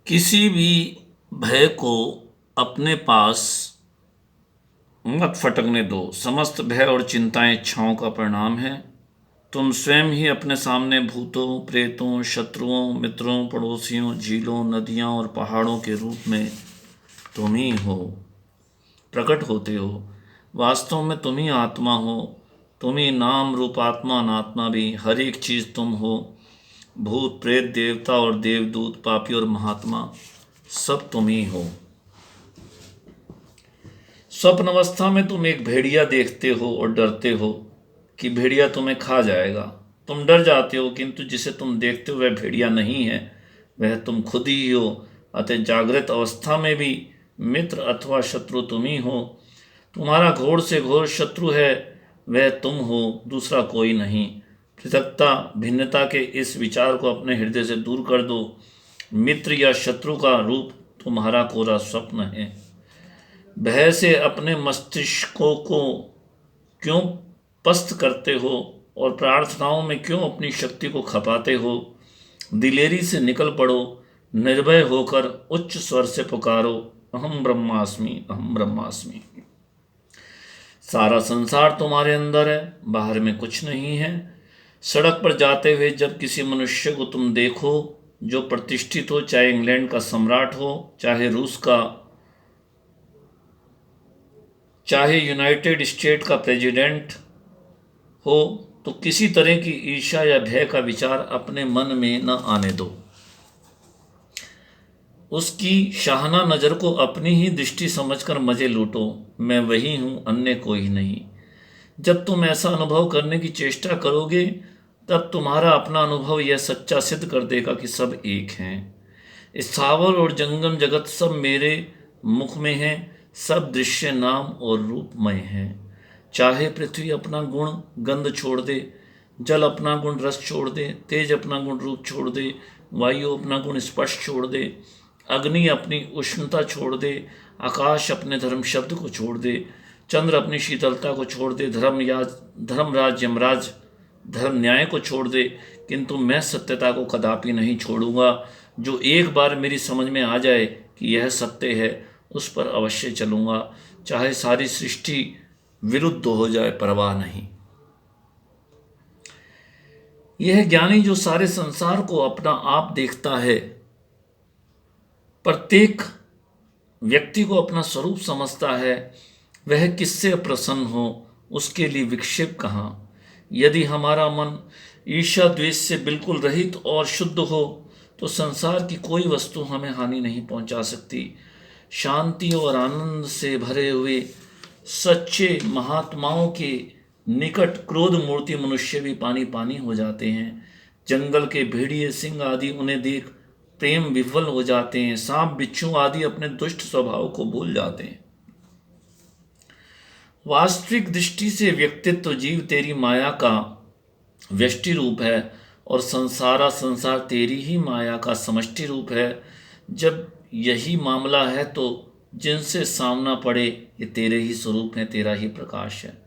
किसी भी भय को अपने पास मत फटकने दो। समस्त भय और चिंताएं इच्छाओं का परिणाम है। तुम स्वयं ही अपने सामने भूतों, प्रेतों, शत्रुओं, मित्रों, पड़ोसियों, झीलों, नदियों और पहाड़ों के रूप में तुम ही हो, प्रकट होते हो। वास्तव में तुम ही आत्मा हो। तुम ही नाम रूप आत्मा, अनात्मा भी, हर एक चीज तुम हो। भूत, प्रेत, देवता और देवदूत, पापी और महात्मा, सब तुम ही हो। स्वप्न अवस्था में तुम एक भेड़िया देखते हो और डरते हो कि भेड़िया तुम्हें खा जाएगा। तुम डर जाते हो, किंतु जिसे तुम देखते हो वह भेड़िया नहीं है, वह तुम खुद ही हो। अतः जागृत अवस्था में भी मित्र अथवा शत्रु तुम ही हो। तुम्हारा घोर से घोर शत्रु है वह तुम हो, दूसरा कोई नहीं। पृथकता, भिन्नता के इस विचार को अपने हृदय से दूर कर दो। मित्र या शत्रु का रूप तुम्हारा कोरा स्वप्न है। भय से अपने मस्तिष्कों को क्यों पस्त करते हो और प्रार्थनाओं में क्यों अपनी शक्ति को खपाते हो? दिलेरी से निकल पड़ो, निर्भय होकर उच्च स्वर से पुकारो, अहम ब्रह्मास्मि, अहम ब्रह्मास्मि। सारा संसार तुम्हारे अंदर है, बाहर में कुछ नहीं है। सड़क पर जाते हुए जब किसी मनुष्य को तुम देखो जो प्रतिष्ठित हो, चाहे इंग्लैंड का सम्राट हो, चाहे रूस का, चाहे यूनाइटेड स्टेट का प्रेसिडेंट हो, तो किसी तरह की ईर्ष्या या भय का विचार अपने मन में न आने दो। उसकी शाहना नज़र को अपनी ही दृष्टि समझकर मजे लूटो। मैं वही हूं, अन्य कोई नहीं। जब तुम ऐसा अनुभव करने की चेष्टा करोगे, तब तुम्हारा अपना अनुभव यह सच्चा सिद्ध कर देगा कि सब एक हैं। स्थावर और जंगम जगत सब मेरे मुख में है, सब दृश्य नाम और रूपमय हैं। चाहे पृथ्वी अपना गुण गंध छोड़ दे, जल अपना गुण रस छोड़ दे, तेज अपना गुण रूप छोड़ दे, वायु अपना गुण स्पर्श छोड़ दे, अग्नि अपनी उष्णता छोड़ दे, आकाश अपने धर्म शब्द को छोड़ दे, चंद्र अपनी शीतलता को छोड़ दे, धर्मराज यमराज धर्म न्याय को छोड़ दे, किंतु मैं सत्यता को कदापि नहीं छोड़ूंगा। जो एक बार मेरी समझ में आ जाए कि यह सत्य है, उस पर अवश्य चलूंगा, चाहे सारी सृष्टि विरुद्ध हो जाए, परवाह नहीं। यह ज्ञानी जो सारे संसार को अपना आप देखता है, प्रत्येक व्यक्ति को अपना स्वरूप समझता है, वह किससे प्रसन्न हो, उसके लिए विक्षेप कहाँ। यदि हमारा मन ईर्ष्या द्वेष से बिल्कुल रहित और शुद्ध हो, तो संसार की कोई वस्तु हमें हानि नहीं पहुंचा सकती। शांति और आनंद से भरे हुए सच्चे महात्माओं के निकट क्रोध मूर्ति मनुष्य भी पानी पानी हो जाते हैं। जंगल के भेड़िए, सिंह आदि उन्हें देख प्रेम विह्वल हो जाते हैं। सांप, बिच्छू आदि अपने दुष्ट स्वभाव को भूल जाते हैं। वास्तविक दृष्टि से व्यक्तित्व जीव तेरी माया का व्यष्टि रूप है और संसार तेरी ही माया का समष्टि रूप है। जब यही मामला है तो जिनसे सामना पड़े ये तेरे ही स्वरूप हैं, तेरा ही प्रकाश है।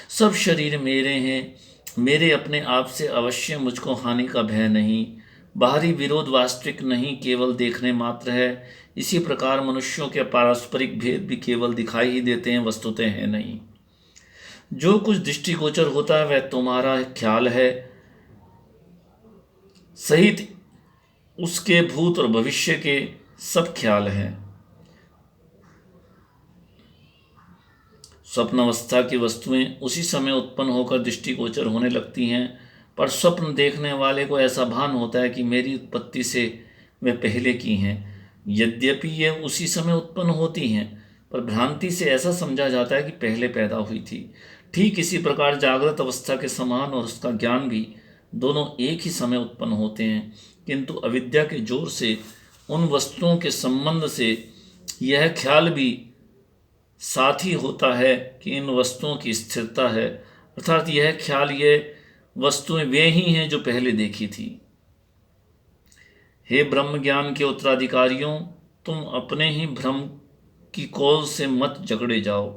सब शरीर मेरे हैं, मेरे अपने आप से अवश्य मुझको हानि का भय नहीं। बाहरी विरोध वास्तविक नहीं, केवल देखने मात्र है। इसी प्रकार मनुष्यों के पारस्परिक भेद भी केवल दिखाई ही देते हैं, वस्तुतः है नहीं। जो कुछ दृष्टिगोचर होता है वह तुम्हारा ख्याल है, सहित उसके भूत और भविष्य के सब ख्याल हैं। स्वप्न अवस्था की वस्तुएं उसी समय उत्पन्न होकर दृष्टिगोचर होने लगती हैं, पर स्वप्न देखने वाले को ऐसा भान होता है कि मेरी उत्पत्ति से वे पहले की हैं। यद्यपि ये उसी समय उत्पन्न होती हैं, पर भ्रांति से ऐसा समझा जाता है कि पहले पैदा हुई थी। ठीक इसी प्रकार जागृत अवस्था के समान और उसका ज्ञान भी दोनों एक ही समय उत्पन्न होते हैं, किंतु अविद्या के जोर से उन वस्तुओं के संबंध से यह ख्याल भी साथ ही होता है कि इन वस्तुओं की स्थिरता है, अर्थात यह ख्याल ये वस्तुएं वे ही हैं जो पहले देखी थी। हे ब्रह्म ज्ञान के उत्तराधिकारियों, तुम अपने ही भ्रम की कौल से मत जकड़े जाओ।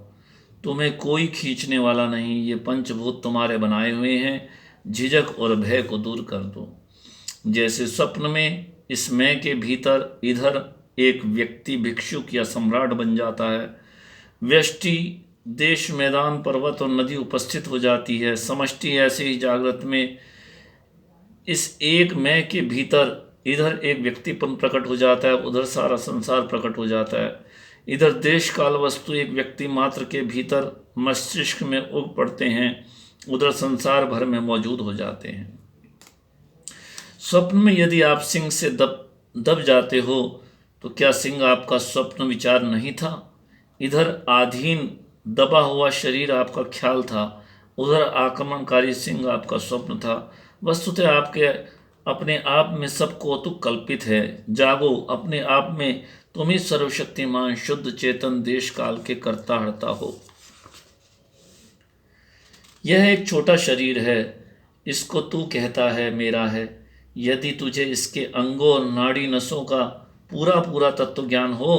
तुम्हें कोई खींचने वाला नहीं, ये पंचभूत तुम्हारे बनाए हुए हैं। झिझक और भय को दूर कर दो। जैसे स्वप्न में इस मैं के भीतर इधर एक व्यक्ति भिक्षुक या सम्राट बन जाता है। व्यष्टि देश, मैदान, पर्वत और नदी उपस्थित हो जाती है। समष्टि ऐसे ही जागृत में इस एक मैं के भीतर इधर एक व्यक्तिपन प्रकट हो जाता है, उधर सारा संसार प्रकट हो जाता है। इधर देश काल वस्तु एक व्यक्ति मात्र के भीतर मस्तिष्क में उग पड़ते हैं, उधर संसार भर में मौजूद हो जाते हैं। स्वप्न में यदि आप सिंह से दब जाते हो तो क्या सिंह आपका स्वप्न विचार नहीं था? इधर आधीन दबा हुआ शरीर आपका ख्याल था, उधर आक्रमणकारी सिंह आपका स्वप्न था। वस्तुतः आपके अपने आप में सब कौतुक कल्पित है। जागो, अपने आप में तुम ही सर्वशक्तिमान शुद्ध चेतन देश काल के कर्ता हर्ता हो। यह एक छोटा शरीर है, इसको तू कहता है मेरा है। यदि तुझे इसके अंगों और नाड़ी नसों का पूरा पूरा तत्व ज्ञान हो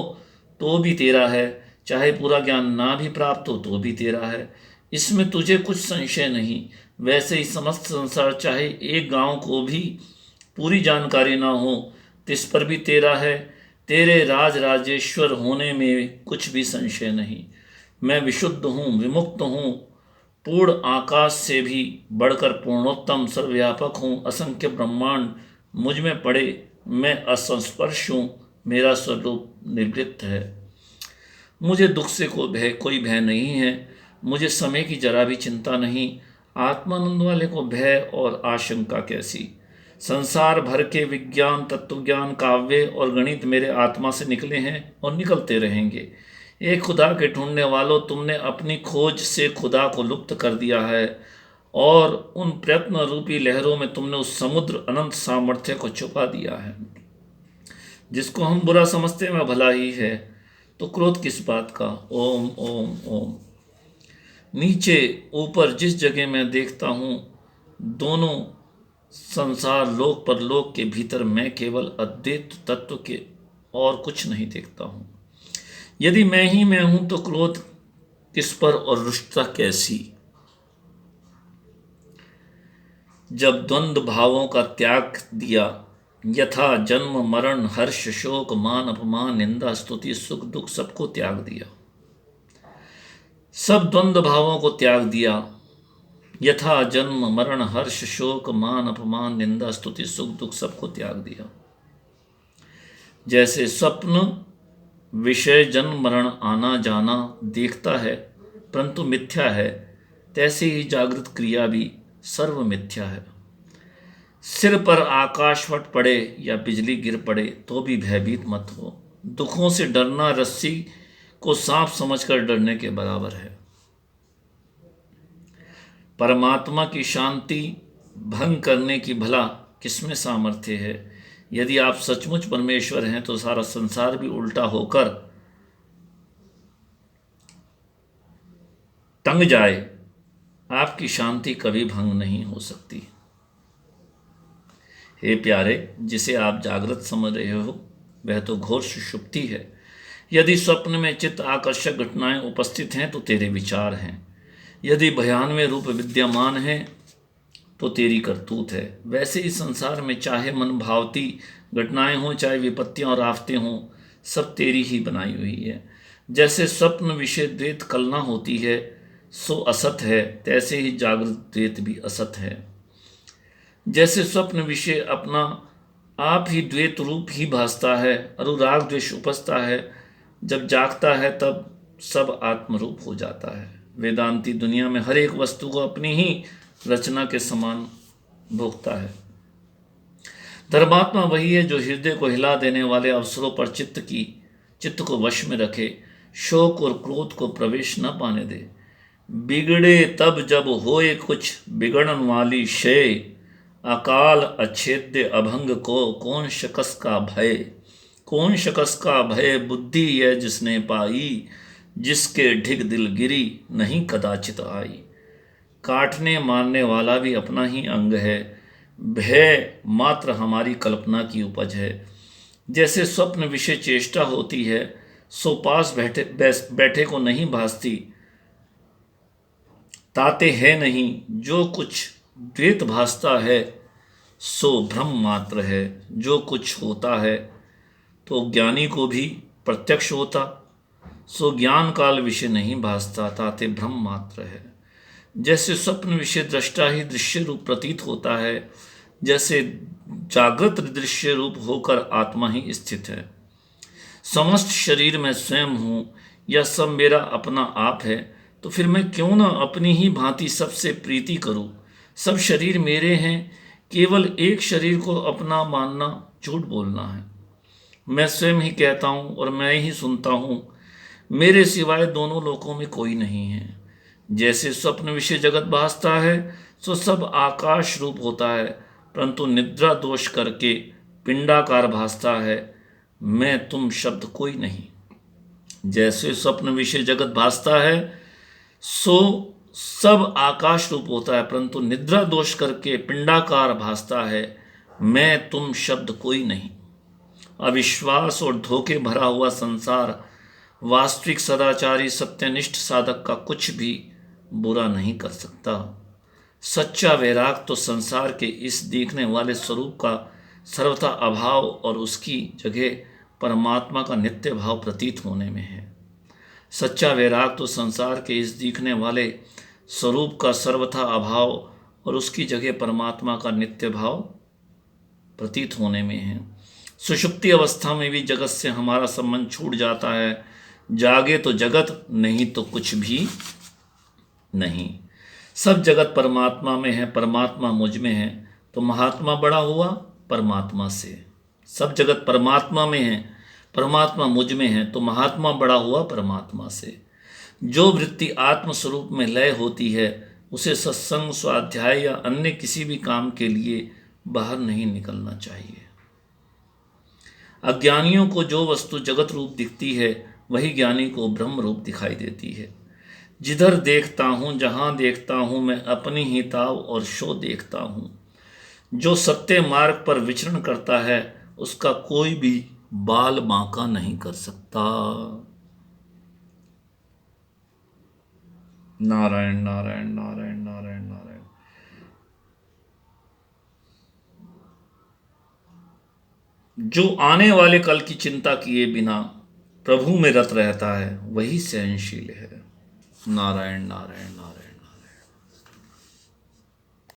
तो भी तेरा है, चाहे पूरा ज्ञान ना भी प्राप्त हो तो भी तेरा है। इसमें तुझे कुछ संशय नहीं। वैसे ही समस्त संसार, चाहे एक गांव को भी पूरी जानकारी ना हो, तिस पर भी तेरा है। तेरे राज राजेश्वर होने में कुछ भी संशय नहीं। मैं विशुद्ध हूँ, विमुक्त हूँ, पूर्ण आकाश से भी बढ़कर पूर्णोत्तम सर्वव्यापक हूँ। असंख्य ब्रह्मांड मुझ में पड़े, मैं असंस्पर्श हूँ, मेरा स्वरूप निर्लिप्त है। मुझे दुख से कोई भय नहीं है, मुझे समय की जरा भी चिंता नहीं। आत्मानंद वाले को भय और आशंका कैसी? संसार भर के विज्ञान, तत्वज्ञान, काव्य और गणित मेरे आत्मा से निकले हैं और निकलते रहेंगे। एक खुदा के ढूंढने वालों, तुमने अपनी खोज से खुदा को लुप्त कर दिया है और उन प्रयत्न रूपी लहरों में तुमने उस समुद्र अनंत सामर्थ्य को छुपा दिया है। जिसको हम बुरा समझते हैं वह भला ही है, तो क्रोध किस बात का? ओम ओम ओम। नीचे ऊपर जिस जगह मैं देखता हूँ, दोनों संसार लोक परलोक के भीतर मैं केवल अद्वैत तत्व के और कुछ नहीं देखता हूँ। यदि मैं ही मैं हूं तो क्रोध किस पर और रुष्टता कैसी? जब द्वंद्व भावों का त्याग दिया, यथा जन्म मरण हर्ष शोक मान अपमान निंदा स्तुति सुख दुख सबको त्याग दिया, सब द्वंद्व भावों को त्याग दिया। यथा जन्म मरण हर्ष शोक मान अपमान निंदा स्तुति सुख दुख सबको त्याग दिया। जैसे स्वप्न विषय जन्म मरण आना जाना देखता है परंतु मिथ्या है, तैसे ही जागृत क्रिया भी सर्व मिथ्या है। सिर पर आकाश फट पड़े या बिजली गिर पड़े तो भी भयभीत मत हो। दुखों से डरना रस्सी को सांप समझकर डरने के बराबर है। परमात्मा की शांति भंग करने की भला किसमें सामर्थ्य है? यदि आप सचमुच परमेश्वर हैं तो सारा संसार भी उल्टा होकर टंग जाए, आपकी शांति कभी भंग नहीं हो सकती। हे प्यारे, जिसे आप जागृत समझ रहे हो वह तो घोर सुषुप्ति है। यदि स्वप्न में चित्त आकर्षक घटनाएं उपस्थित हैं तो तेरे विचार हैं। यदि भयानवे रूप विद्यमान है तो तेरी करतूत है। वैसे ही संसार में चाहे मन भावती घटनाएं हों, चाहे विपत्तियां और आफतें हों, सब तेरी ही बनाई हुई है। जैसे स्वप्न विषय द्वैत कल्पना होती है सो असत है, तैसे ही जागृत द्वैत भी असत है। जैसे स्वप्न विषय अपना आप ही द्वैत रूप ही भासता है, अनुराग द्वेष उपजता है, जब जागता है तब सब आत्मरूप हो जाता है। वेदांती दुनिया में हर एक वस्तु को अपनी ही रचना के समान भोगता है। धर्मात्मा वही है जो हृदय को हिला देने वाले अवसरों पर चित्त को वश में रखे, शोक और क्रोध को प्रवेश न पाने दे। बिगड़े तब जब होए कुछ बिगड़न वाली शय, अकाल अच्छेद्य अभंग को कौन शकस का भय। कौन शकस का भय बुद्धि है जिसने पाई, जिसके ढिग दिल गिरी नहीं कदाचित आई। काटने मारने वाला भी अपना ही अंग है, भय मात्र हमारी कल्पना की उपज है। जैसे स्वप्न विषय चेष्टा होती है सो पास बैठे को नहीं भासती, ताते है नहीं। जो कुछ द्वैत भासता है सो भ्रम मात्र है। जो कुछ होता है तो ज्ञानी को भी प्रत्यक्ष होता, सो ज्ञान काल विषय नहीं भासता, ताते भ्रम मात्र है। जैसे स्वप्न विषय दृष्टा ही दृश्य रूप प्रतीत होता है, जैसे जागृत दृश्य रूप होकर आत्मा ही स्थित है। समस्त शरीर में स्वयं हूँ, यह सब मेरा अपना आप है, तो फिर मैं क्यों न अपनी ही भांति सबसे प्रीति करूं। सब शरीर मेरे हैं, केवल एक शरीर को अपना मानना झूठ बोलना है। मैं स्वयं ही कहता हूँ और मैं ही सुनता हूँ, मेरे सिवाय दोनों लोकों में कोई नहीं है। जैसे स्वप्न विषय जगत भासता है, सो सब आकाश रूप होता है, परंतु निद्रा दोष करके पिंडाकार भासता है। मैं तुम शब्द कोई नहीं। जैसे स्वप्न विषय जगत भासता है, सो सब आकाश रूप होता है, परंतु निद्रा दोष करके पिंडाकार भासता है। मैं तुम शब्द कोई नहीं। अविश्वास और धोखे भरा हुआ संसार वास्तविक सदाचारी सत्यनिष्ठ साधक का कुछ भी बुरा नहीं कर सकता। सच्चा वैराग तो संसार के इस देखने वाले स्वरूप का सर्वथा अभाव और उसकी जगह परमात्मा का नित्य भाव प्रतीत होने में है। सच्चा वैराग तो संसार के इस दिखने वाले स्वरूप का सर्वथा अभाव और उसकी जगह परमात्मा का नित्य भाव प्रतीत होने में है। सुषुप्ति अवस्था में भी जगत से हमारा संबंध छूट जाता है। जागे तो जगत, नहीं तो कुछ भी नहीं। सब जगत परमात्मा में है, परमात्मा मुझ में है, तो महात्मा बड़ा हुआ परमात्मा से। सब जगत परमात्मा में है, परमात्मा मुझ में है, तो महात्मा बड़ा हुआ परमात्मा से। जो वृत्ति आत्म स्वरूप में लय होती है, उसे सत्संग, स्वाध्याय या अन्य किसी भी काम के लिए बाहर नहीं निकलना चाहिए। अज्ञानियों को जो वस्तु जगत रूप दिखती है, वही ज्ञानी को ब्रह्म रूप दिखाई देती है। जिधर देखता हूँ, जहाँ देखता हूँ, मैं अपनी ही ताव और शो देखता हूँ। जो सत्य मार्ग पर विचरण करता है, उसका कोई भी बाल बांका नहीं कर सकता। नारायण नारायण नारायण नारायण नारायण। जो आने वाले कल की चिंता किए बिना प्रभु में रत रहता है, वही सहनशील है। नारायण नारायण नारायण।